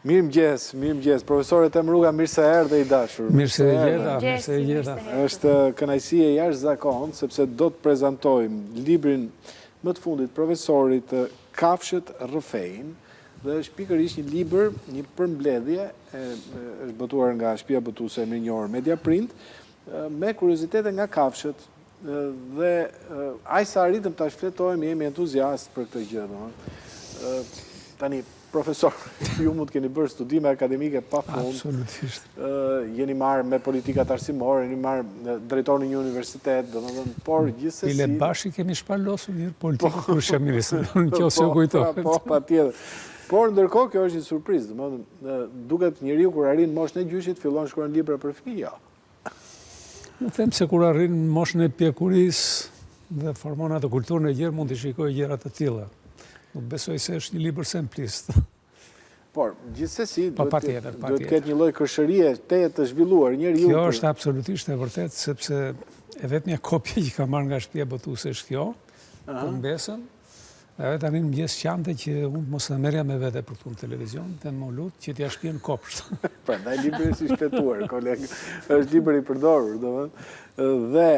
Mirëmëngjes, profesoret e Mruga, mirë se erdhe i dashur. Mirë se gjeta. Është kënaqësi e jashtëzakonshme sepse do të prezantojmë librin më të fundit profesorit Kafshët rrëfejnë dhe është pikërisht një libër, një përmbledhje, është botuar nga shtëpia botuese e mirënjohur Mediaprint, me kuriozitete nga kafshët dhe aq sa arritëm ta shfletojmë, jemi entuziast për këtë gjë, domethënë. Tani profesor, ju mund të keni bërë studime akademike pa fund. Absolutisht. Jeni marrë me politikat arsimore, jeni marrë drejtor në një universitet, domethënë, por gjithsesi. Bile bashkë kemi shpalosur një politikë kur shëmirës, në qoftë se u kujtohet. Po, patjetër. Por ndërkohë kjo është një surprizë, domethënë, duket njeriu kur arrin moshën e gjyshit fillon shkruan libra për fëmijë. Në them se kur arrin moshën e pjekurisë dhe formon atë kulturën e gjerë mund të shikojë gjëra të tilla. Nuk besoj se është një libër simplist. Por, gjithsesi, duhet të ketë një lloj këshërie të zhvilluar njeriu. Kjo është absolutisht e vërtet, sepse e vetmja kopje që ka marrë nga shtëpia botuese është kjo, për mbesën. Dhe tani në mëngjes qante që unë mos e merrja me vete për këtu në televizion, dhe më lut që t'ja shpihen kopsht. Prandaj libri është i shpëtuar, koleg. Është libër i përdorur, domethënë. Dhe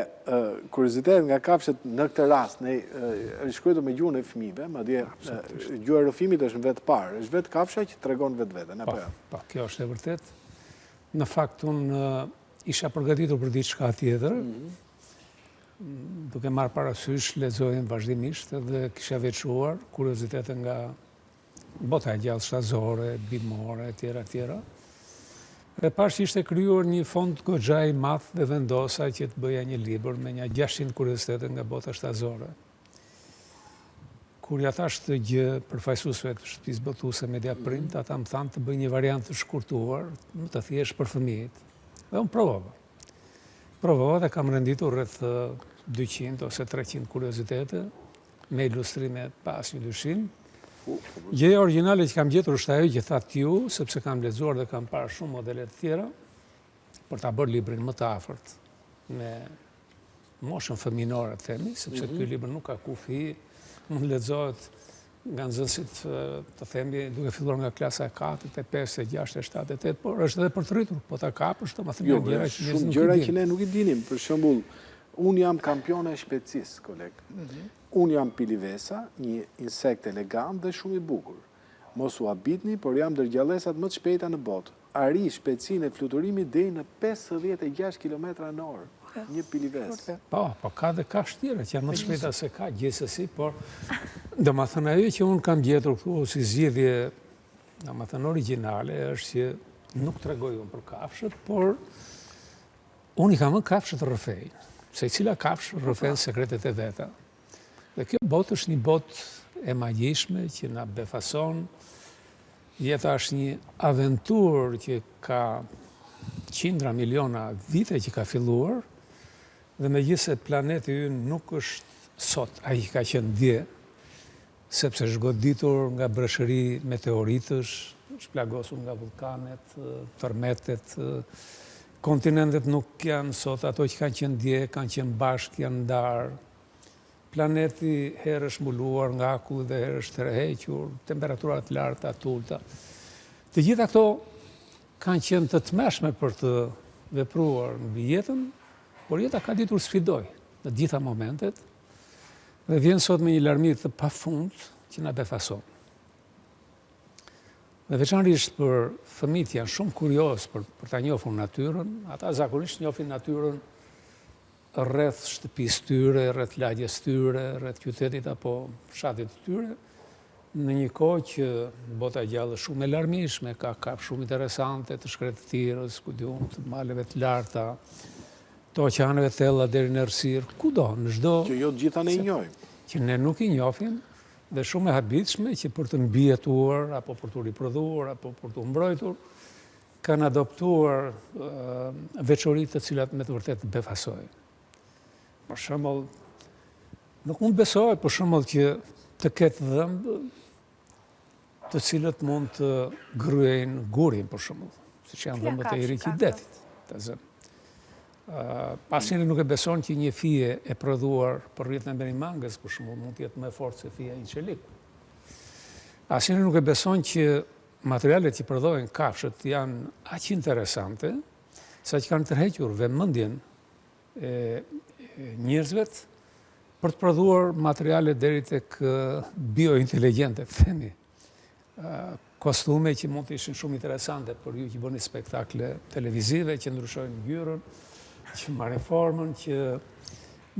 kuriozitet nga kafshët në këtë rast, ne është shkruar me gjuhën e fëmijëve, madje gjuha e rrëfimit është në vetë parë, është vetë kafsha që tregon vetveten, apo jo? Po, kjo është e vërtet. Në fakt unë isha përgatitur për diçka tjetër, duke marrë parasysh, lexojem vazhdimisht dhe kisha veçuar kuriozitete nga bota e gjallë shtazore, bimore, etj. Dhe pash ishte krijuar një fond goxha i madh dhe vendosa që të bëja një libër me një 600 kuriozitete nga bota shtazore. Kur ja thash të gjë përfaqësuesve të shtëpisë botuese Mediaprint, ata më thanë të bëj një variant të shkurtuar, më të thjeshtë për fëmijët. Dhe unë provova. Provova dhe kam renditur rreth 200 ose 300 kuriozitete me ilustrime pa asnjë dyshim. Gjëja origjinale që kam gjetur është ajo që thatë ju, sepse kam lexuar dhe kam parë shumë modele të tjera për ta bërë librin më të afërt me moshën fëminore, themi, sepse ky libër nuk ka kufi, mund lexohet nga nxënësit, të themi, duke filluar nga klasa e 4, e 5, e 6, e 7, e 8, por është edhe për të rritur, po ta kapësh, të më thënë gjëra që ne nuk i dinim. Gjëra që ne nuk i dinim, për shembull, unë jam kampione e shpejtësisë, koleg. Unë jam pilivesa, një insekt elegant dhe shumë i bukur. Mos u habitni, por jam ndër më të shpejta në botë. Arri shpejtësinë e fluturimit deri në 56 km/h. Një pilives. Po, ka dhe ka shtira që janë më të shpejta se ka, gjithsesi, por domethënë ajo që unë kam gjetur këtu si zgjidhje, domethënë origjinale, është që nuk tregoj unë për kafshët, por unë i kam vënë kafshët rrëfej. Se cila kafshë rrëfen sekretet e veta. Dhe kjo botë është një botë e magjishme që na befason. Jeta është një aventurë që ka qindra miliona vite që ka filluar, dhe megjithëse planeti ynë nuk është sot ai që ka qenë dje, sepse është goditur nga breshëri meteoritësh, shplagosur nga vulkanet, tërmetet, kontinentet nuk janë sot ato që kanë qenë dje, kanë qenë bashkë, janë ndarë. Planeti herë është mbuluar nga akull dhe herë është tërhequr, temperaturat larta, të ulta. Të gjitha këto kanë qenë të tmeshme për të vepruar mbi jetën, por jeta ka ditur sfidoj në gjitha momentet dhe vjen sot me një larmi të pafund që na befason. Dhe veçanërisht për fëmijët janë shumë kurioz për ta njohur natyrën, ata zakonisht njohin natyrën rreth shtëpisë tyre, rreth lagjes tyre, rreth qytetit apo fshatit të tyre, në një kohë që bota e gjallë është shumë e larmishme, ka kafshë shumë interesante të shkretëtirës, ku diun, të maleve të larta, të oqeaneve të thella deri në errësirë, kudo, në çdo që jo të gjitha ne i njohim. Që ne nuk i njohim dhe shumë e habitshme që për të mbijetuar apo për të riprodhuar apo për të mbrojtur kanë adoptuar veçoritë të cilat me të vërtetë befasojnë. Për shembull, nuk mund besohet për shembull që të ketë dhëmbë të cilët mund të gryejnë gurin, për shembull, siç janë dhëmbët e irikidetit, të zënë. Asnjëri nuk e beson që një fije e prodhuar për rrjetën e berimangës, për shembull, mund të jetë më fort se fija e një çeliku. Asnjëri nuk e beson që materialet që përdojnë kafshët janë aq interesante, sa që kanë tërhequr vëmendjen e njerëzve për të prodhuar materiale deri tek biointeligjente, themi. Kostume që mund të ishin shumë interesante për ju që bëni spektakle televizive, që ndryshojnë ngjyrën, që marrin formën, që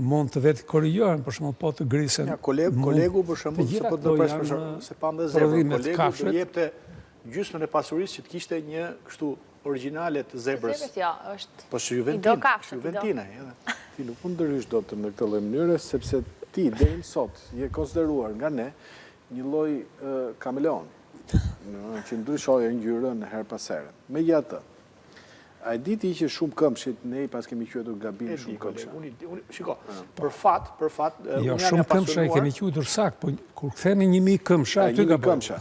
mund të vetë korrigjohen, për shembull po të grisen. Ja, kolegu për shembull se po të bësh se pam dhe zebra, kolegu do jepte gjysmën e pasurisë që të kishte një kështu origjinale të zebrës. Ja, është. Po Juventina, Ti nuk mund ndrysh dot në këtë lloj mënyre sepse ti deri më sot je konsideruar nga ne një lloj kameleon, që ndryshojë ngjyrën her pas here. Megjithatë, a e di ti që shumë këmshit ne pas kemi quajtur gabim shumë këmsha. Shiko, për fat, jo, shumë këmsha i kemi quajtur sakt, po kur themi 1000 këmsha, aty këmsha.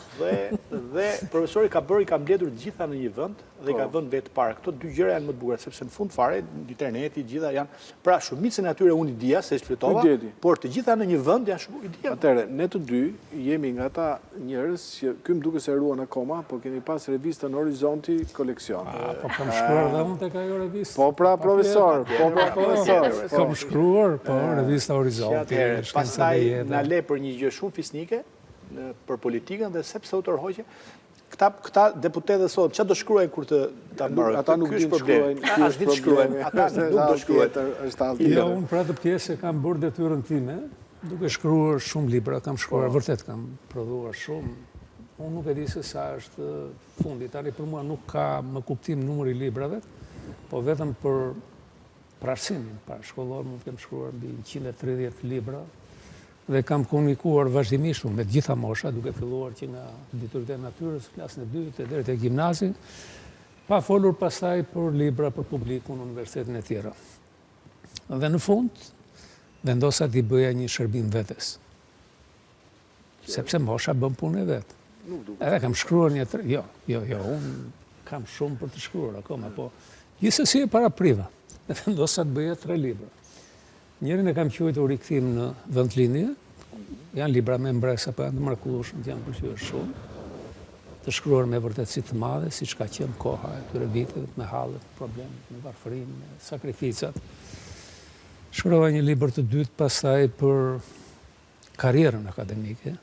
Dhe profesori ka mbledhur gjitha në një vend dhe ka vënë vetë para. Këto dy gjëra janë më të bukura sepse në fund fare interneti gjitha janë, pra shumicën e atyre unë i dija se shpjetova, por të gjitha në një vend janë shumë i dija. Atëherë, ne të dy jemi nga ata njerëz që ky më duket se ruan akoma, por kemi pas revistën Horizonti koleksion. Po kam shkruar dhe unë tek ajo revistë. Po pra profesor, Kam shkruar, po revista Horizonti. Pastaj na le për një gjë shumë fisnike për politikën dhe sepse u tërhoqe. Këta deputetë sot, çfarë do shkruajnë kur ta marrë? Ata nuk dinë shkruajnë. As dinë shkruajnë. Ata nuk do shkruajnë. Jo, unë për atë pjesë kam bërë detyrën time, duke shkruar shumë libra, kam shkruar, vërtet kam prodhuar shumë. Unë nuk e di se sa është fundi, tani për mua nuk ka më kuptim numri i librave, po vetëm për prarsimin parashkollor mund të kem shkruar mbi 130 libra. Dhe kam komunikuar vazhdimisht me të gjitha mosha, duke filluar që nga diturit e natyrës, klasën e 2 deri te gjimnazi, pa folur pastaj për libra për publikun në universitetin e tjera. Dhe në fund, vendosa t'i bëja një shërbim vetes. Sepse mosha bën punë e vet. Edhe kam shkruar jo, unë kam shumë për të shkruar akoma, po gjithsesi e para priva. Dhe vendosa të bëja 3 libra. Njërin e kam quajtur Rikthim në vendlindje, janë libra me mbresa, po janë të mrekullueshëm, janë pëlqyer shumë, të shkruar me vërtetësi të madhe, siç ka qenë koha e këtyre viteve, me hallet, problemet, me varfërinë, me sakrificat. Shkrova një libër të dytë pastaj për karrierën akademike,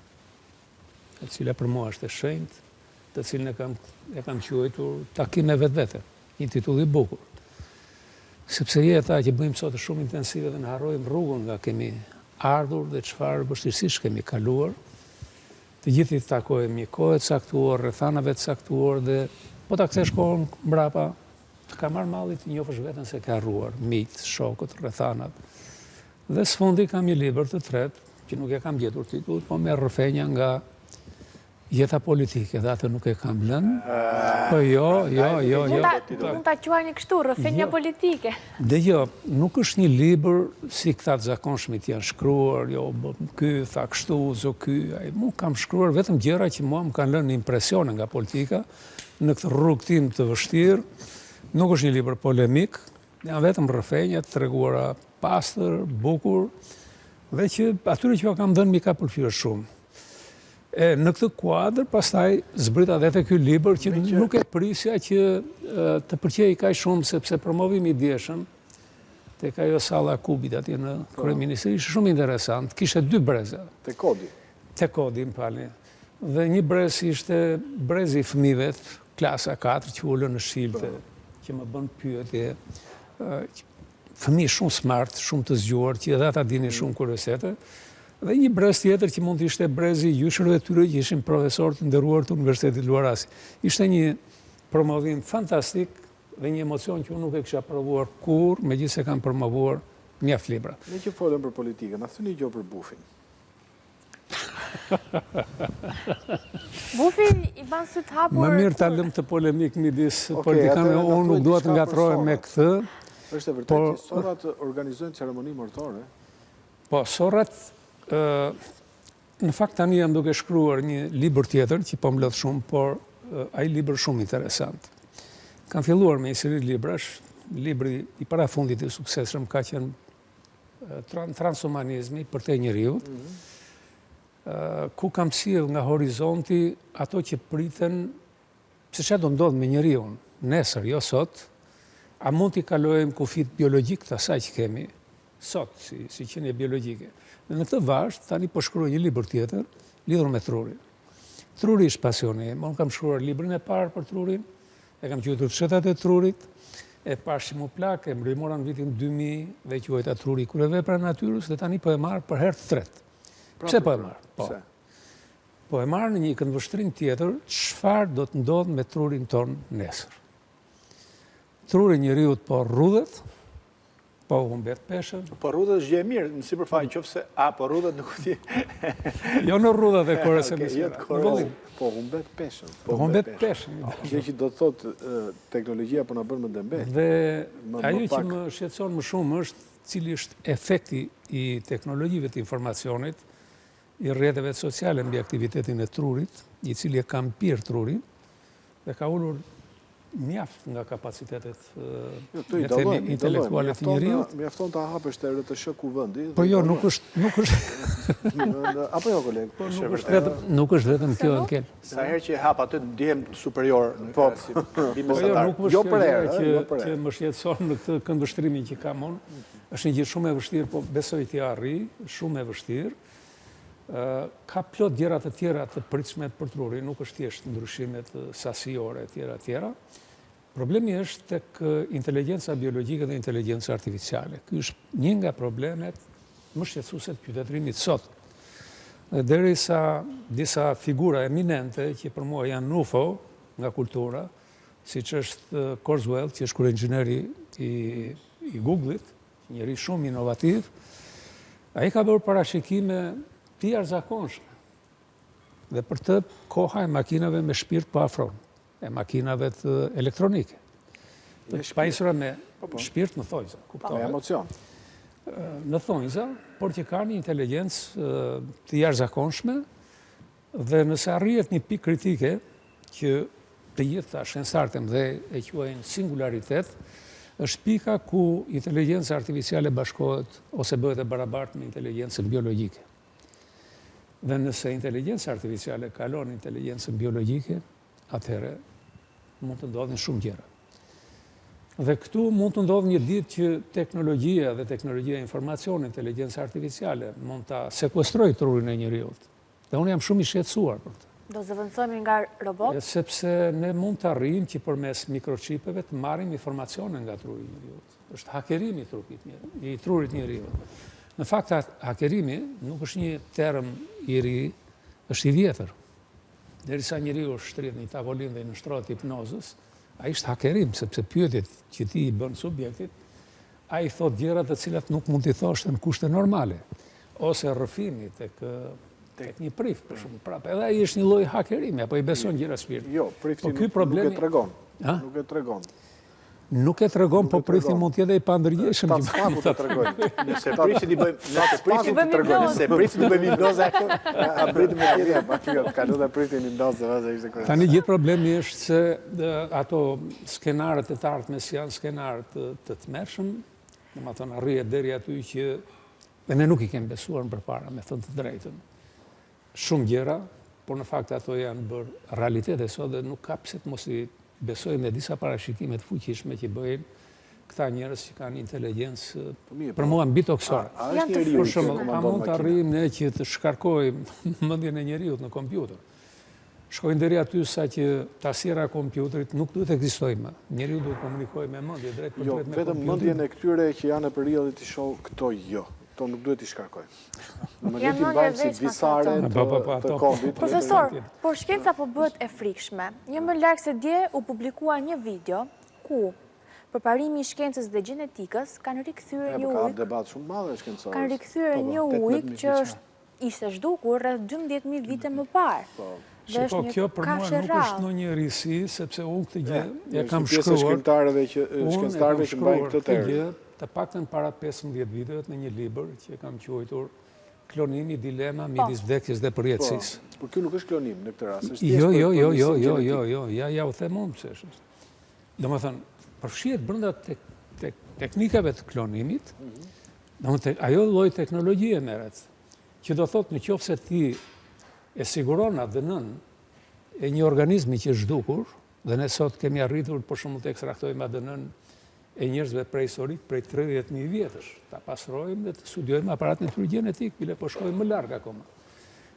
e cila për mua është e shenjtë, të cilën e kam quajtur Takim me vetvete, një titull i bukur. Sepse jeta që bëjmë sot shumë intensive dhe në harrojmë rrugën nga kemi ardhur dhe çfarë vështirësish kemi kaluar. Të gjithë i takojmë një kohë të caktuar, rrethanave të caktuar dhe po ta kthesh kohën mbrapa, të ka marrë malli të njohësh veten se ke harruar, miqt, shokët, rrethanat. Dhe sfundi kam një libër të tretë, që nuk e kam gjetur titull, po me rrëfenja nga jeta politike, dhe atë nuk e kam lënë. Po jo. Mund ta quajni kështu, rrëfenja politike. Dhe jo, nuk është një libër si këta të zakonshmit janë shkruar, jo, ky tha kështu, zo ky, mu kam shkruar vetëm gjëra që mua më kanë lënë impresione nga politika në këtë rrugtim të vështirë. Nuk është një libër polemik, janë vetëm rrëfenja të treguara pastër, bukur, dhe që atyre që kam dhënë mi ka pëlqyer shumë. Në këtë kuadër, pastaj zbrita dhe të ky libër që nuk e prisja që të pëlqej kaq shumë, sepse promovimi i dieshëm tek ajo salla Kubit atje në kryeministri ishte shumë interesant. Kishte 2 breza. Te Kodi. Te Kodi, më falni. Dhe një brez ishte brezi i fëmijëve, klasa 4 që ulën në shilte, që më bën pyetje. Fëmijë shumë smart, shumë të zgjuar, që edhe ata dinin shumë kuriozitete. Dhe një brez tjetër që mund të ishte brezi i gjyshërve tyre që ishin profesorë të nderuar të Universitetit Luarasi. Ishte një promovim fantastik dhe një emocion që unë nuk e kisha provuar kur, megjithëse kam promovuar mjaft libra. Ne që folëm për politikën, na thoni gjë për Bufin. Bufi i ban sy të hapur. Më mirë ta lëm të polemik midis politikanëve, unë nuk dua të ngatrohem me këtë. Është e vërtetë që sorrat organizojnë ceremoni mortore? Po, sorrat në fakt tani jam duke shkruar një libër tjetër që po mbledh shumë, por ai libër shumë interesant. Kam filluar me një seri librash, libri i parafundit i suksesshëm ka qenë Transhumanizmi për te njeriut, ku kam sjell nga horizonti ato që priten se që do ndodhë me njeriu nesër, jo sot, a mund t'i kalojmë kufit biologjik të asaj që kemi sot, si qenie biologjike. Dhe në këtë vazhd, tani po shkruaj një libër tjetër, lidhur me trurin. Truri është pasioni im. Unë kam shkruar librin e parë për trurin, e kam quajtur Fshetat e trurit, e pash që mu plak, e mrimora në vitin 2000 dhe quajta Truri kur e vepra natyrës, dhe tani po e marr për herë të tretë. Pse po e marr? Po e marr në një këndvështrim tjetër, çfarë do të ndodh me trurin ton nesër. Truri njeriut po rrudhet, po humbet peshën. Po rrudhet është gjë e mirë, në sipërfaqe qofse po rrudhet nuk di. Jo në rrudhat e korës hemisferare. Po humbet peshën. Po humbet peshën. Kjo që do të thotë teknologjia po na bën më dembel. Dhe ajo që më shqetëson më shumë është cili është efekti i teknologjive të informacionit, i rrjeteve sociale mbi aktivitetin e trurit, i cili e ka mpir trurin dhe ka ulur mjaft nga kapacitetet intelektuale të njeriut. Mjafton ta hapësh të RTS Kuvendi. Po jo, nuk është apo jo koleg? Nuk është vetëm kjo Ankel. Sa herë që e hap aty ndihem superior në klasë. Jo për herë që më shqetëson në këtë këndvështrimin që kam unë. Është një gjë shumë e vështirë, po besoj t'i arri, shumë e vështirë. Ka plot gjëra të tjera të pritshme për trurin, nuk është thjesht ndryshimet sasiore tjera. Problemi është tek inteligjenca biologjike dhe inteligjenca artificiale. Ky është një nga problemet më shqetësuese të qytetërimit sot. Derisa disa figura eminente që për mua janë UFO nga kultura, siç është Kurzweil, që është kryeinxhineri i Google-it, njëri shumë inovativ, ai ka bërë parashikime të jashtëzakonshme. Dhe për të koha e makinave me shpirt po afron, e makinave të elektronike. Pajisura me shpirt në thonjza. Me emocion. Në thonjza, por që ka një inteligjencë të jashtëzakonshme dhe nëse arrihet një pikë kritike që të gjitha shkencëtarët dhe e quajnë singularitet, është pika ku inteligjenca artificiale bashkohet ose bëhet e barabartë me inteligjencën biologjike. Dhe nëse inteligjenca artificiale kalon inteligjencën biologjike, atëherë mund të ndodhin shumë gjëra. Dhe këtu mund të ndodhë një ditë që teknologjia dhe teknologjia e informacionit, inteligjenca artificiale, mund ta sekuestroj trurin e njeriut. Dhe unë jam shumë i shqetësuar për të. Do zëvendësohemi nga robot? Sepse ne mund të arrijmë që përmes mikrochipeve të marrim informacione nga truri i njeriut. Është hakerimi i trurit njeriut. Në fakt, hakerimi nuk është një term i ri, është i vjetër. Derisa njeriu shtrit një tavolinë dhe i nështrohet hipnozës, ai është hakerim, sepse pyetjet që ti i bën subjektit, ai thot gjëra të cilat nuk mund t'i thoshte në kushte normale, ose rrëfimi tek një prif, për shumë prapë. Edhe ai është një lloj hakerimi, apo i beson gjëra shpirti. Jo, prifti nuk e tregon. Nuk e tregon. Nuk e tregon, po prifti mund t'jetë i pandërgjeshëm. Ta spaku të tregojnë. Nëse prifti i bëjmë nëse prifti i bëjmë hipnozë, a bëjmë me tjerë, pa kjo ka lutem prifti në hipnozë, vazhdo ishte kurrë. Tani gjithë problemi është se ato skenarët e të ardhmes janë skenarë të tmerrshëm, domethënë arrihet deri aty që ne nuk i kemi besuar më përpara, me thënë të drejtën. Shumë gjëra, por në fakt ato janë bërë realitet e sot dhe nuk ka pse të mos i besojmë me disa parashikime të fuqishme që bëjnë këta njerëz që kanë inteligjencë për mua mbitoksore. Për shembull, a mund të arrijmë ne që të shkarkojmë mendjen e njeriut në kompjuter? Shkojnë deri aty sa që tasjera e kompjuterit nuk duhet të ekzistojë më. Njeriu duhet të komunikojë me mendje drejt për drejt me kompjuterin. Jo, vetëm mendjen e këtyre që janë për reality show, këto jo. To nuk duhet t'i shkarkojmë. Më le t'i mbajmë si visare të kombit. Profesor, por shkenca po bëhet e frikshme. Një më larg se dje u publikua një video ku përparimi i shkencës dhe gjenetikës kanë rikthyer një ujk. Ka debat shumë madh shkencor. Kanë rikthyer një ujk që ishte zhdukur rreth 12.000 vite më parë. Shiko, kjo për mua nuk është në një risi, sepse unë këtë gjë e kam shkruar. Shkencëtarëve që mbajnë këtë term. Të paktën para 15 viteve në një libër që kam quajtur Klonimi, dilema midis vdekjes dhe përjetësisë. Por kjo nuk është klonim në këtë rast, është Jo, ja u them unë pse është. Domethënë, përfshihet brenda teknikave të klonimit, domethënë ajo lloj teknologjie merret, që do thotë nëse ti e siguron ADN-n e një organizmi që është zhdukur, Dhe ne sot kemi arritur për shembull të ekstraktojmë ADN-n e njerëzve prehistorik prej 30.000 vjetësh. Ta pastrojmë dhe të studiojmë aparatin e tyre gjenetik, bile po shkojmë më larg akoma.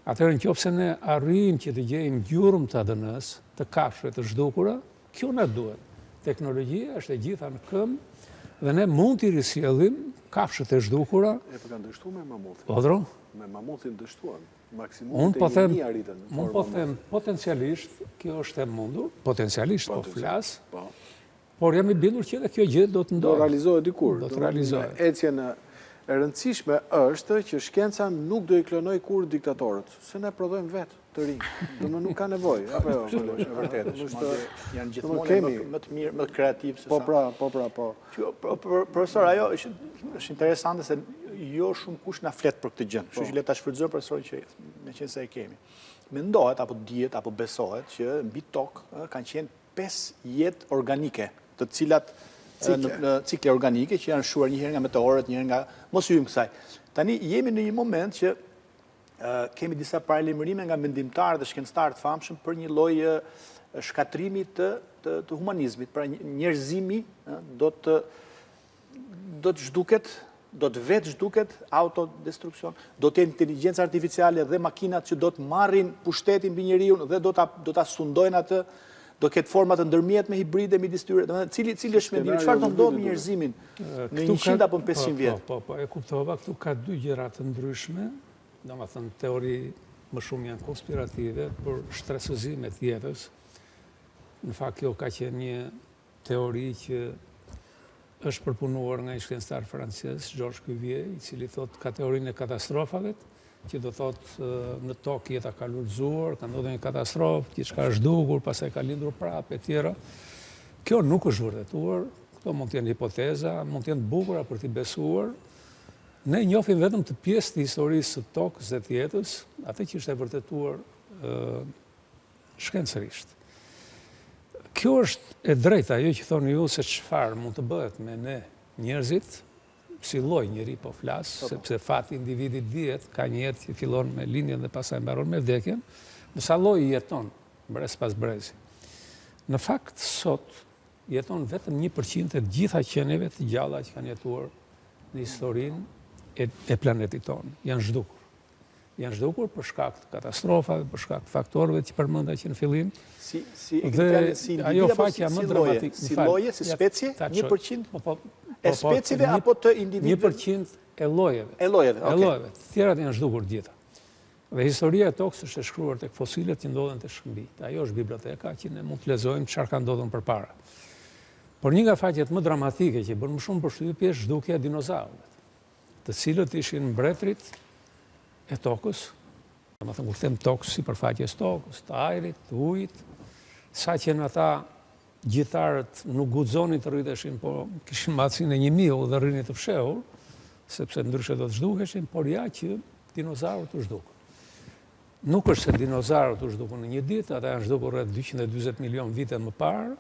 Atëherë nëse ne arrijmë që të gjejmë gjurmë të ADN-s, të kafshëve të zhdukura, kjo na duhet. Teknologjia është e gjitha në këmbë dhe ne mund t'i risjellim kafshët e zhdukura. E për kanë dështuar me mamutin. Odro? Me mamutin dështuan. Unë po them potencialisht kjo është e mundur, potencialisht po flas. Por jam i bindur që edhe kjo gjë do të ndodhë. Do realizohet dikur. Do të realizohet. Ecjen e rëndësishme është që shkenca nuk do i klonoj kur diktatorët, se ne prodhojmë vetë të rinj. Do më nuk ka nevojë, apo jo, është e vërtetë. Janë gjithmonë më të mirë, më të kreativ se sa. Po. Profesor, ajo është interesante se jo shumë kush na flet për këtë gjë. Kështu që le ta shfrytëzojmë profesorin që meqense e kemi. Mendohet apo dihet apo besohet që mbi tokë kanë qenë 5 jetë organike, të cilat në cikle organike që janë shuar një herë nga meteorët, një herë nga mos hyjmë kësaj. Tani jemi në një moment që kemi disa paralajmërime nga mendimtarë dhe shkencëtarë të famshëm për një lloj shkatrimi të humanizmit, pra njerëzimi do të zhduket, do të vetë zhduket autodestruksion, do të jenë inteligjencë artificiale dhe makinat që do të marrin pushtetin mbi njeriu dhe do ta sundojnë atë. Do ketë forma të ndërmjetme hibride midis tyre. Cili është mendimi? Çfarë do ndodhë me njerëzimin në 100 apo 500 vjet? Po, e kuptova, këtu ka dy gjëra të ndryshme, domethënë teori më shumë janë konspirative për shtresëzime të jetës. Në fakt kjo ka qenë një teori që është përpunuar nga një shkencëtar francez, Georges Cuvier, i cili thot ka teorinë e katastrofave, që do thotë në tokë jeta ka lullzuar, ka ndodhur një katastrofë, diçka është zhdukur, pastaj ka lindur prapë e tjera. Kjo nuk është vërtetuar, këto mund të jenë hipoteza, mund të jenë të bukura për t'i besuar. Ne njohim vetëm të pjesë të historisë së tokës dhe të jetës, atë që është e vërtetuar shkencërisht. Kjo është e drejta, ajo që thoni ju se çfarë mund të bëhet me ne njerëzit, si lloj njeri po flas, sepse fati i individit dihet, ka një jetë që fillon me lindjen dhe pastaj mbaron me vdekjen, në sa lloj jeton brez pas brezi. Në fakt sot jeton vetëm 1% e gjitha qenieve të gjalla që kanë jetuar në historinë e planetit tonë. Janë zhdukur. Janë zhdukur për shkak të katastrofave, për shkak të faktorëve që përmenda që në fillim. Si ajo faqja më dramatike. Si lloje, si specie, 1%? E specieve apo të individëve? 1% e llojeve. E llojeve, okay. E llojeve. Të tjerat janë zhdukur gjitha. Dhe historia e tokës është e shkruar tek fosilet që ndodhen te shkëmbijt. Ajo është biblioteka që ne mund të lexojmë çfarë ka ndodhur përpara. Por një nga faqet më dramatike që bën më shumë përshtypje është zhdukja e dinozaurëve, të cilët ishin mbretërit e tokës, domethënë kur them tokës, sipërfaqes tokës, të ajrit, të ujit, saqen ata gjitharët nuk guxonin të rriteshin, po kishin matësinë e 1000 dhe rrinin të fshehur, sepse ndryshe do të zhdukeshin, por ja që dinozaurët u zhdukën. Nuk është se dinozaurët u zhdukën në një ditë, ata janë zhdukur rreth 240 milion vite më parë,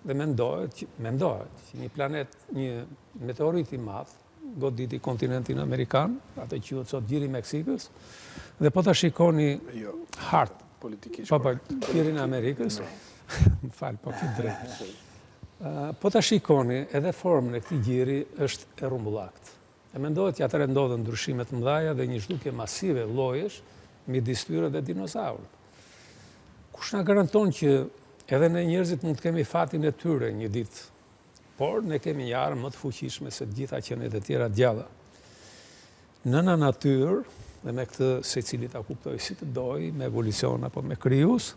dhe mendohet që një planet, një meteorit i madh, goditi kontinentin Amerikan, atë që quhet sot Gjiri i Meksikës, dhe po ta shikoni hartë, politikisht. Po, Gjirin e Amerikës, më fal, po këtë drejt. Po ta shikoni, edhe formën e këtij gjiri është e rrumbullakt. E mendohet që atëherë ndodhen ndryshime të mëdha dhe një zhdukje masive llojesh midis tyre dhe dinozaurët. Kush na garanton që edhe ne njerëzit mund të kemi fatin e tyre një ditë, por ne kemi një armë më të fuqishme se të gjitha qenet e tjera të gjalla. Nëna natyrë, dhe me këtë secili ta kuptoj si të doj, me evolucion apo me krijues,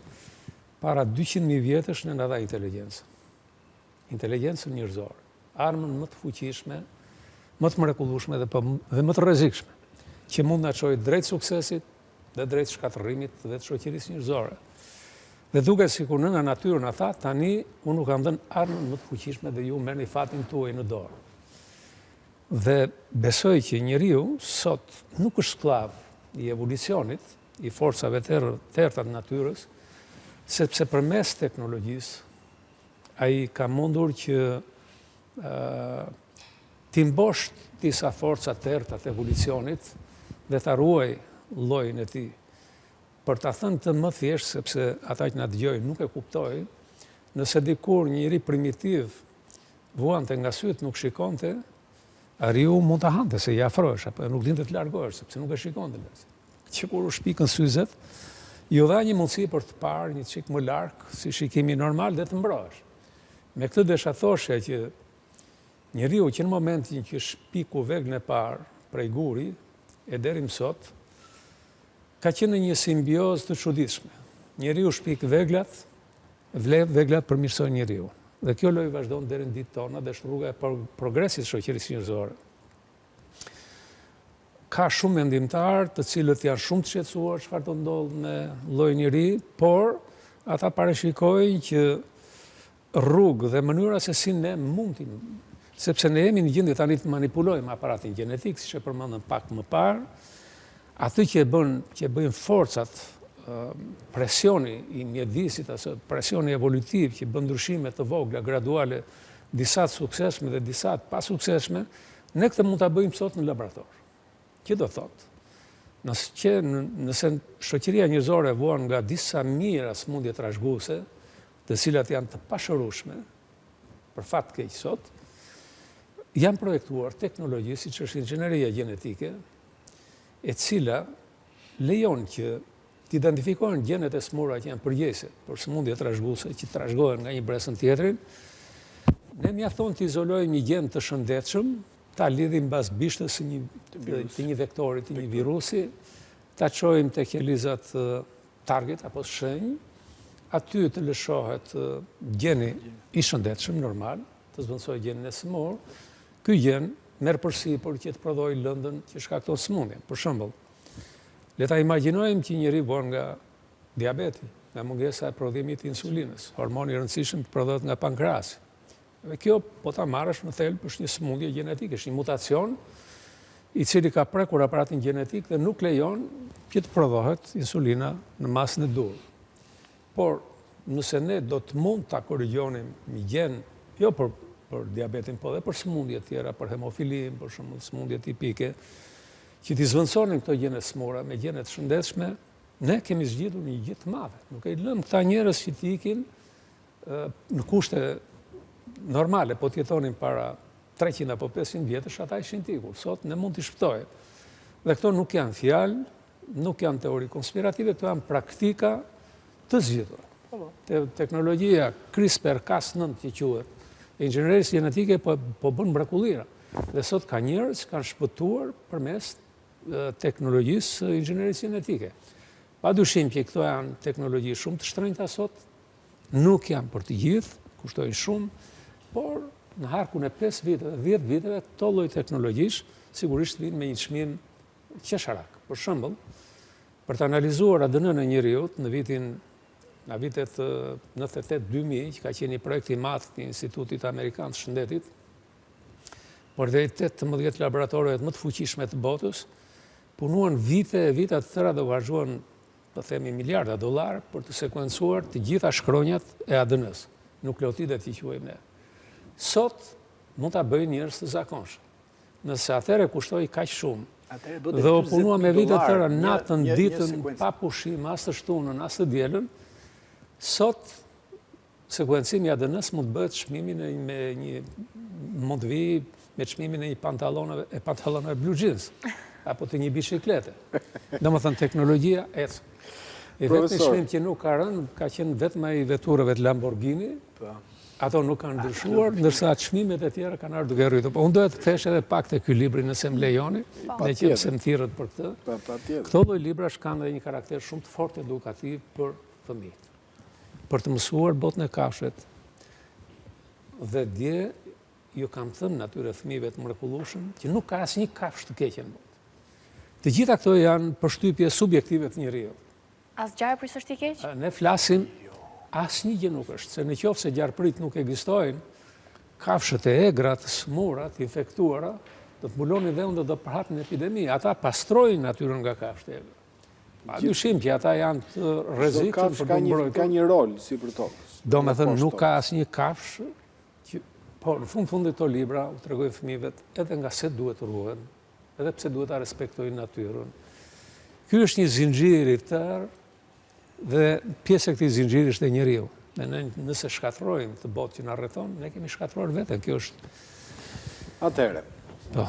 para 200.000 vjetësh ne na dha inteligjencën. Inteligjencën njerëzore, armën më të fuqishme, më të mrekullueshme dhe më të rrezikshme, që mund na çojë drejt suksesit dhe drejt shkatërrimit dhe të shoqërisë njerëzore. Dhe duke sikur nëna natyrë na tha, tani unë nuk kam dhënë armën më të fuqishme dhe ju merrni fatin tuaj në dorë. Dhe besoj që njeriu sot nuk është sklav i evolucionit, i forcave të tërta të natyrës, sepse përmes teknologjisë ai ka mundur që t'i mbosht disa forca të tërta të evolucionit dhe ta ruaj llojin e tij. Për ta thënë të më thjesht, sepse ata që na dëgjojnë nuk e kuptojnë, Nëse dikur njëri primitiv vuante nga syt nuk shikonte, ariu mund të hante se i afrohesh, apo nuk dinte të largohesh, sepse nuk e shikonte. Që kur u shpikën syzet, ju dha një mundësi për të parë një çik më larg, si shikimi normal dhe të mbrohesh. Me këtë desha thoshe që njeriu që në momentin që shpiku veglën e parë prej guri, e deri më sot, ka qenë një simbiozë të çuditshme. Njeriu shpik veglat, veglat përmirësojnë njeriu. Dhe kjo lojë vazhdon deri në ditët tona dhe është rruga e progresit shoqërisë njerëzore. Ka shumë mendimtarë të cilët janë shumë të shqetësuar çfarë do ndodhë me llojin e ri, por ata parashikojnë që rrugë dhe mënyra se si ne mund sepse ne jemi në gjendje tani të manipulojmë aparatin gjenetik, siç e përmendëm pak më parë, aty që bëjnë forcat, presioni i mjedisit, ose presioni evolutiv që bën ndryshime të vogla, graduale, disa të suksesshme dhe disa të pasuksesshme, ne këtë mund ta bëjmë sot në laborator. Që do thotë? Nëse shoqëria njerëzore vuan nga disa mijëra sëmundje trashëguese, të cilat janë të pashërueshme, për fat keq sot, janë projektuar teknologji siç është inxhinieria gjenetike, e cila lejon që të identifikohen gjenet e smura që janë përgjegjëse për sëmundje trashëguese që trashëgohen nga një brez në tjetrin. Ne mjafton të izolojmë një gjen të shëndetshëm, ta lidhim mbas bishtës të një vektori, të një virusi, ta çojmë tek helizat target apo shenjë, aty të lëshohet gjeni i shëndetshëm normal, të zvendësoj gjenin e smur. Ky gjen merr përsipër që të prodhojë lëndën që shkakton sëmundjen. Për shembull, le ta imagjinojmë që njëri von nga diabeti, nga mungesa e prodhimit të insulinës, hormoni i rëndësishëm që prodhohet nga pankreasi. Dhe kjo, po ta marrësh në thelb, është një sëmundje gjenetike, është një mutacion i cili ka prekur aparatin gjenetik dhe nuk lejon që të prodhohet insulina në masën e dur. Por, nëse ne do të mund ta korrigjonim një gjen, jo për diabetin, po dhe për sëmundje tjera, për hemofilin, për shembull sëmundje tipike, që t'i zvendësonin këto gjene smura me gjene të shëndetshme, ne kemi zgjitur një gjë të madhe. Nuk e lëm këta njerëz që t'i ikin në kushte normale, po t'jetonin para 300 apo 500 vjetësh, ata ishin t'ikur. Sot ne mund t'i shpëtojmë. Dhe këto nuk janë fjalë, nuk janë teori konspirative, këto janë praktika të zgjitura. Teknologjia CRISPR-Cas9 që quhet, e inxhinierisë gjenetike po bën mrekullira. Dhe sot ka njerëz që kanë shpëtuar përmes teknologjisë inxhinierisë gjenetike. Padyshim që këto janë teknologji shumë të shtrenjta sot, nuk janë për të gjithë, kushtojnë shumë, por në harkun e 5 viteve, 10 viteve, këto lloj teknologjish sigurisht vinë me një çmim qesharak. Për shembull, për të analizuar ADN-n e njeriut në vitet 98-2000, që ka qenë një projekt i madh të Institutit Amerikan të Shëndetit, por dhe 18 laboratorëve më të fuqishme të botës, punuan vite e vite të tëra dhe u vazhduan, po themi, miliarda dollar për të sekuencuar të gjitha shkronjat e ADN-s, nukleotidet që quajmë ne. Sot mund ta bëjnë njerëz të zakonshëm. Nëse atëherë kushtoi kaq shumë dhe u punua me vite të tëra natën, ditën, pa pushim, as të shtunën, as të dielën, sot sekuencimi i ADN-s mund të bëhet çmimin me një mund të vi me çmimin e një pantallonave blue jeans apo të një biçiklete. Domethënë teknologjia ecë. E vetëm çmim që nuk ka rënë ka qenë vetëm ai veturave të Lamborghini. Ato nuk kanë ndryshuar, ndërsa çmimet e tjera kanë ardhur duke rritur. Unë doja të thesh edhe pak te ky libri nëse më lejoni, ne që pse më thirrët për këtë. Këto lloj librash kanë edhe një karakter shumë të fortë edukativ për fëmijët. Për të mësuar botën e kafshët. Dhe dje ju kam thënë atyre fëmijëve të mrekullueshëm që nuk ka asnjë kafshë të keqe në botë. Të gjitha këto janë përshtypje subjektive të njeriu. Asgjë për s'është i keq? Ne flasim asnjë gjë nuk është, se në qoftë se gjarprit nuk ekzistojnë, kafshët e egra, të smura, të infektuara, do të mbulonin dhe do përhapin epidemi. Ata pastrojnë natyrën nga kafshët e egra. Padyshim që ata janë të rrezikshëm për të mbrojtur. Ka një rol sipër tokës. Domethënë nuk ka asnjë kafshë që, po në fundit këto libra u tregoj fëmijëve edhe nga se duhet ruhen, edhe pse duhet ta respektojnë natyrën. Ky është një zinxhir i tërë dhe pjesë e këtij zinxhiri është e njeriu. Nëse shkatrojmë të botë që në rrethon, ne kemi shkatrojnë vete, kjo është... Atere, Po.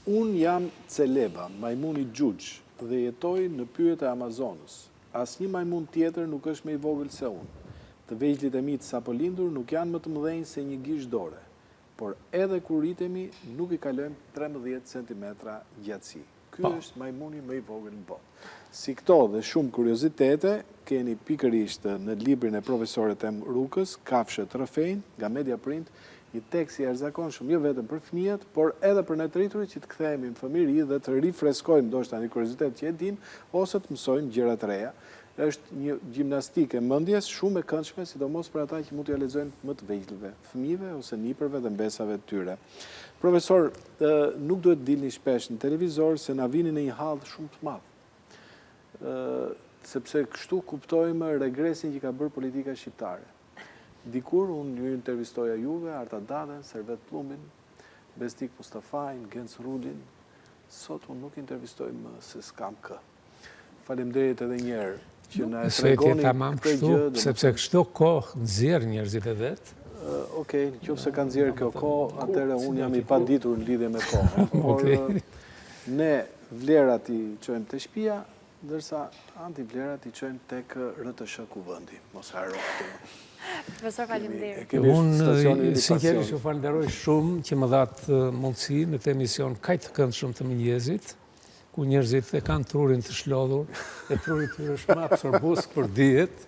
unë jam Celeba, majmuni Gjugj, dhe jetoj në pyjet e Amazonës. Asnjë majmun tjetër nuk është me i vogël se unë. Të vegjlit e mi të sapo lindur nuk janë më të mëdhenj se një gishtë dore, por edhe kur rritemi nuk i kalojmë 13 cm gjatësi. Ky është majmuni më i vogël në botë. Si këto dhe shumë kuriozitete, keni pikërisht në librin e profesorit Em Rukës, Kafshët rrëfejnë, nga Mediaprint, një tekst i jashtëzakonshëm jo vetëm për fëmijët, por edhe për ne të rriturit që të kthehemi në familje dhe të rifreskojmë ndoshta një kuriozitet që e dim, ose të mësojmë gjëra të reja. Është një gjimnastikë e mendjes shumë e këndshme, sidomos për ata që mund t'ja lexojnë më të vegjëlve, fëmijëve ose nipërve dhe mbesave të tyre. Profesor, nuk duhet dilni shpesh në televizor se na vini në një hall shumë të madh. Sepse kështu kuptojmë regresin që ka bërë politika shqiptare. Dikur unë ju intervistoja juve, Arta Daden, Servet Plumin, Besnik Mustafajn, Genc Rullin. Sot unë nuk intervistoj më se s'kam kë. Faleminderit edhe njerë që na e tregoni këtë gjë. Sepse kështu kohë nxjerr njerëzit e vet. Okej, nëse ka nxjerr kjo kohë, atëherë unë jam i paditur në lidhje me kohën. Por ne vlerat i çojmë te shtëpia, ndërsa antivlerat i çojmë tek RTS Kuvendi. Mos haro këtë. Profesor, faleminderit. Unë sinqerisht ju falenderoj shumë që më dhatë mundësi në këtë emision kaq të këndshëm të mëngjesit, ku njerëzit e kanë trurin të shlodhur, e truri tyre është më absorbues për diet.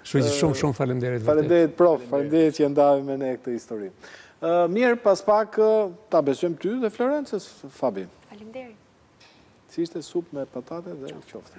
Kështu që shumë faleminderit. Faleminderit prof, faleminderit që ndavim me ne këtë histori. Mirë, pas pak ta besojmë ty dhe Florencës, Fabi. Faleminderit. Si ishte supë me patate dhe qofte.